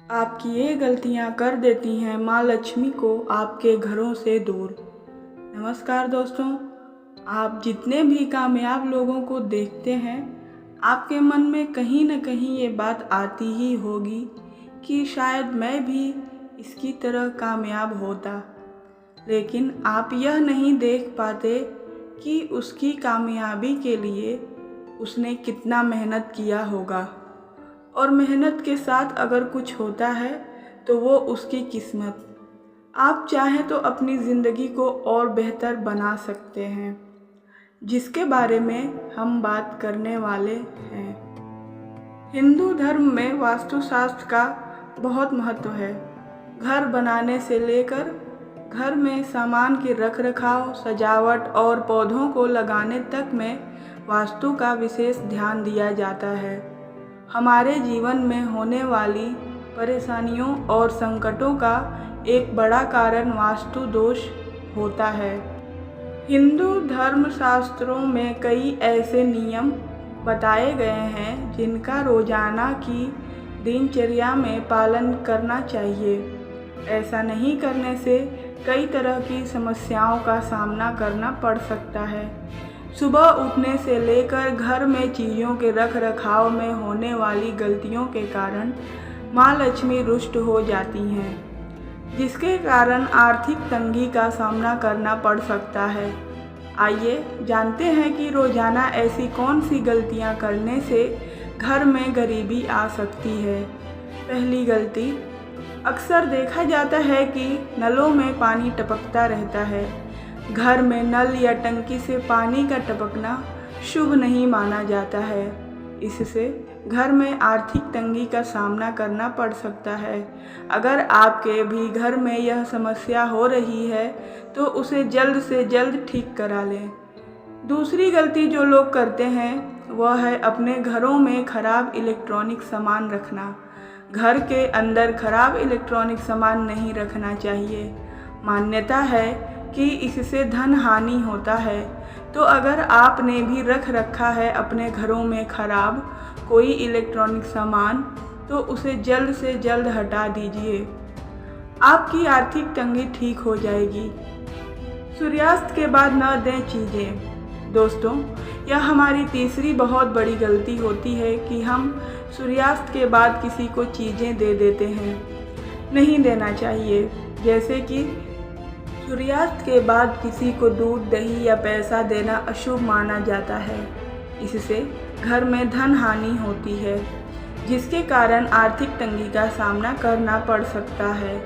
आपकी ये गलतियाँ कर देती हैं माँ लक्ष्मी को आपके घरों से दूर। नमस्कार दोस्तों, आप जितने भी कामयाब लोगों को देखते हैं, आपके मन में कहीं न कहीं ये बात आती ही होगी कि शायद मैं भी इसकी तरह कामयाब होता। लेकिन आप यह नहीं देख पाते कि उसकी कामयाबी के लिए उसने कितना मेहनत किया होगा। और मेहनत के साथ अगर कुछ होता है तो वो उसकी किस्मत। आप चाहें तो अपनी ज़िंदगी को और बेहतर बना सकते हैं, जिसके बारे में हम बात करने वाले हैं। हिंदू धर्म में वास्तुशास्त्र का बहुत महत्व है। घर बनाने से लेकर घर में सामान के रखरखाव, सजावट और पौधों को लगाने तक में वास्तु का विशेष ध्यान दिया जाता है। हमारे जीवन में होने वाली परेशानियों और संकटों का एक बड़ा कारण वास्तु दोष होता है। हिंदू धर्मशास्त्रों में कई ऐसे नियम बताए गए हैं जिनका रोजाना की दिनचर्या में पालन करना चाहिए। ऐसा नहीं करने से कई तरह की समस्याओं का सामना करना पड़ सकता है। सुबह उठने से लेकर घर में चीज़ों के रख रखाव में होने वाली गलतियों के कारण माँ लक्ष्मी रुष्ट हो जाती हैं, जिसके कारण आर्थिक तंगी का सामना करना पड़ सकता है। आइए जानते हैं कि रोज़ाना ऐसी कौन सी गलतियाँ करने से घर में गरीबी आ सकती है। पहली गलती, अक्सर देखा जाता है कि नलों में पानी टपकता रहता है। घर में नल या टंकी से पानी का टपकना शुभ नहीं माना जाता है। इससे घर में आर्थिक तंगी का सामना करना पड़ सकता है। अगर आपके भी घर में यह समस्या हो रही है तो उसे जल्द से जल्द ठीक करा लें। दूसरी गलती जो लोग करते हैं वह है अपने घरों में खराब इलेक्ट्रॉनिक सामान रखना। घर के अंदर खराब इलेक्ट्रॉनिक सामान नहीं रखना चाहिए। मान्यता है कि इससे धन हानि होता है। तो अगर आपने भी रख रखा है अपने घरों में खराब कोई इलेक्ट्रॉनिक सामान, तो उसे जल्द से जल्द हटा दीजिए। आपकी आर्थिक तंगी ठीक हो जाएगी। सूर्यास्त के बाद न दें चीज़ें। दोस्तों, यह हमारी तीसरी बहुत बड़ी गलती होती है कि हम सूर्यास्त के बाद किसी को चीज़ें दे देते हैं। नहीं देना चाहिए। जैसे कि सूर्यास्त के बाद किसी को दूध, दही या पैसा देना अशुभ माना जाता है। इससे घर में धन हानि होती है, जिसके कारण आर्थिक तंगी का सामना करना पड़ सकता है।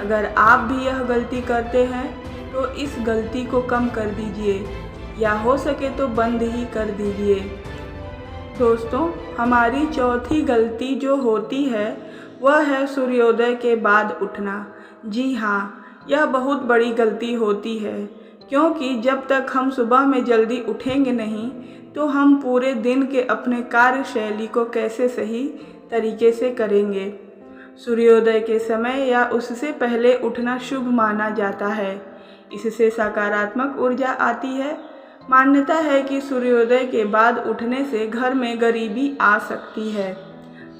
अगर आप भी यह गलती करते हैं तो इस गलती को कम कर दीजिए या हो सके तो बंद ही कर दीजिए। दोस्तों, हमारी चौथी गलती जो होती है वह है सूर्योदय के बाद उठना। जी हाँ, यह बहुत बड़ी गलती होती है, क्योंकि जब तक हम सुबह में जल्दी उठेंगे नहीं तो हम पूरे दिन के अपने कार्यशैली को कैसे सही तरीके से करेंगे। सूर्योदय के समय या उससे पहले उठना शुभ माना जाता है। इससे सकारात्मक ऊर्जा आती है। मान्यता है कि सूर्योदय के बाद उठने से घर में गरीबी आ सकती है।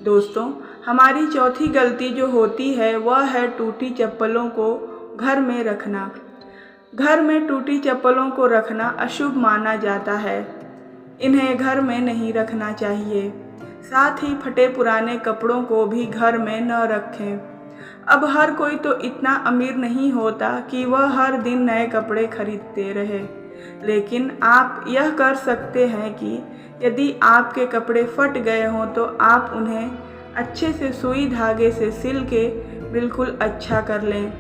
दोस्तों, हमारी चौथी गलती जो होती है वह है टूटी चप्पलों को घर में रखना। घर में टूटी चप्पलों को रखना अशुभ माना जाता है। इन्हें घर में नहीं रखना चाहिए। साथ ही फटे पुराने कपड़ों को भी घर में न रखें। अब हर कोई तो इतना अमीर नहीं होता कि वह हर दिन नए कपड़े खरीदते रहे, लेकिन आप यह कर सकते हैं कि यदि आपके कपड़े फट गए हों तो आप उन्हें अच्छे से सुई धागे से सिल के बिल्कुल अच्छा कर लें।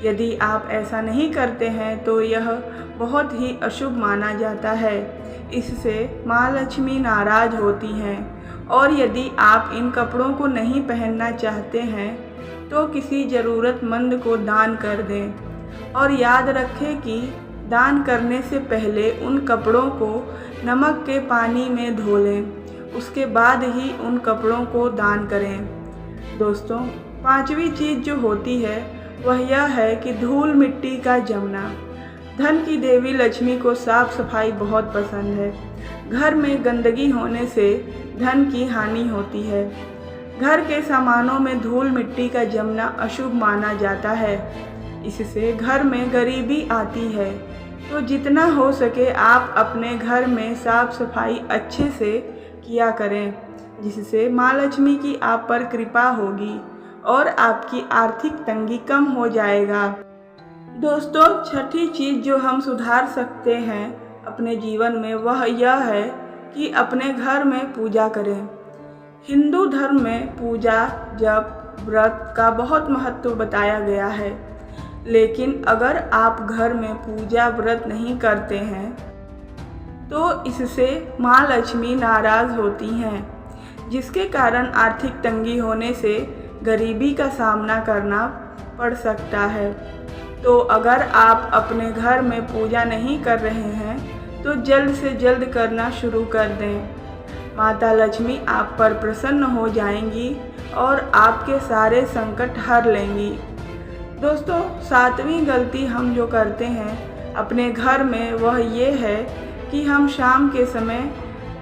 यदि आप ऐसा नहीं करते हैं तो यह बहुत ही अशुभ माना जाता है। इससे माँ लक्ष्मी नाराज होती हैं। और यदि आप इन कपड़ों को नहीं पहनना चाहते हैं तो किसी ज़रूरतमंद को दान कर दें। और याद रखें कि दान करने से पहले उन कपड़ों को नमक के पानी में धो लें, उसके बाद ही उन कपड़ों को दान करें। दोस्तों, पांचवी चीज़ जो होती है वह यह है कि धूल मिट्टी का जमना। धन की देवी लक्ष्मी को साफ सफाई बहुत पसंद है। घर में गंदगी होने से धन की हानि होती है। घर के सामानों में धूल मिट्टी का जमना अशुभ माना जाता है। इससे घर में गरीबी आती है। तो जितना हो सके आप अपने घर में साफ सफाई अच्छे से किया करें, जिससे माँ लक्ष्मी की आप पर कृपा होगी और आपकी आर्थिक तंगी कम हो जाएगा। दोस्तों, छठी चीज़ जो हम सुधार सकते हैं अपने जीवन में, वह यह है कि अपने घर में पूजा करें। हिंदू धर्म में पूजा जप व्रत का बहुत महत्व बताया गया है, लेकिन अगर आप घर में पूजा व्रत नहीं करते हैं तो इससे माँ लक्ष्मी नाराज़ होती हैं, जिसके कारण आर्थिक तंगी होने से गरीबी का सामना करना पड़ सकता है। तो अगर आप अपने घर में पूजा नहीं कर रहे हैं तो जल्द से जल्द करना शुरू कर दें। माता लक्ष्मी आप पर प्रसन्न हो जाएंगी और आपके सारे संकट हर लेंगी। दोस्तों, 7वीं गलती हम जो करते हैं अपने घर में, वह ये है कि हम शाम के समय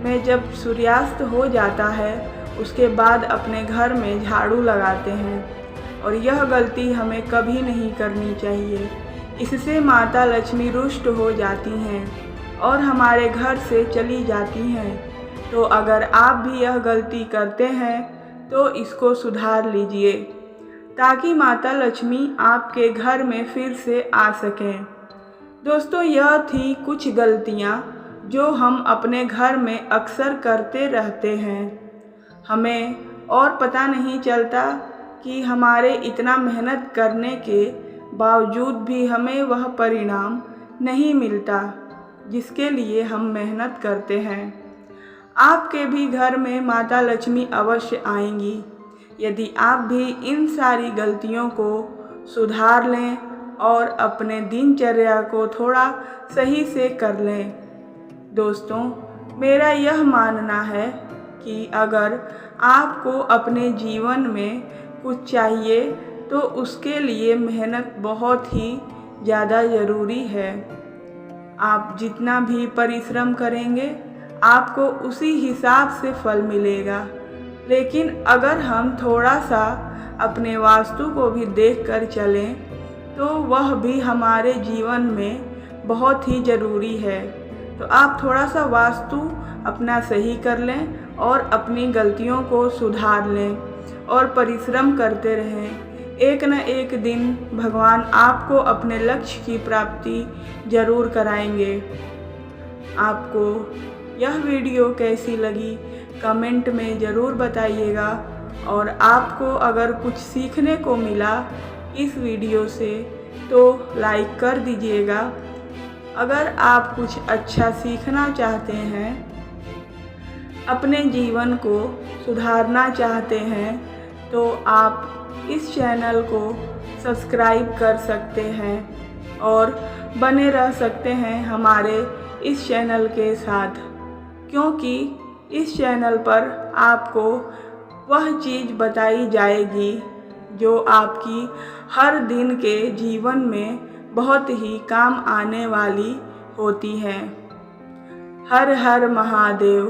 में जब सूर्यास्त हो जाता है उसके बाद अपने घर में झाड़ू लगाते हैं, और यह गलती हमें कभी नहीं करनी चाहिए। इससे माता लक्ष्मी रुष्ट हो जाती हैं और हमारे घर से चली जाती हैं। तो अगर आप भी यह गलती करते हैं तो इसको सुधार लीजिए, ताकि माता लक्ष्मी आपके घर में फिर से आ सकें। दोस्तों, यह थी कुछ गलतियाँ जो हम अपने घर में अक्सर करते रहते हैं। हमें और पता नहीं चलता कि हमारे इतना मेहनत करने के बावजूद भी हमें वह परिणाम नहीं मिलता जिसके लिए हम मेहनत करते हैं। आपके भी घर में माता लक्ष्मी अवश्य आएंगी यदि आप भी इन सारी गलतियों को सुधार लें और अपने दिनचर्या को थोड़ा सही से कर लें। दोस्तों, मेरा यह मानना है कि अगर आपको अपने जीवन में कुछ चाहिए तो उसके लिए मेहनत बहुत ही ज़्यादा ज़रूरी है। आप जितना भी परिश्रम करेंगे आपको उसी हिसाब से फल मिलेगा। लेकिन अगर हम थोड़ा सा अपने वास्तु को भी देखकर चलें तो वह भी हमारे जीवन में बहुत ही ज़रूरी है। तो आप थोड़ा सा वास्तु अपना सही कर लें और अपनी गलतियों को सुधार लें और परिश्रम करते रहें। एक न एक दिन भगवान आपको अपने लक्ष्य की प्राप्ति जरूर कराएंगे। आपको यह वीडियो कैसी लगी कमेंट में ज़रूर बताइएगा, और आपको अगर कुछ सीखने को मिला इस वीडियो से तो लाइक कर दीजिएगा। अगर आप कुछ अच्छा सीखना चाहते हैं, अपने जीवन को सुधारना चाहते हैं, तो आप इस चैनल को सब्सक्राइब कर सकते हैं और बने रह सकते हैं हमारे इस चैनल के साथ, क्योंकि इस चैनल पर आपको वह चीज़ बताई जाएगी जो आपकी हर दिन के जीवन में बहुत ही काम आने वाली होती है। हर हर महादेव।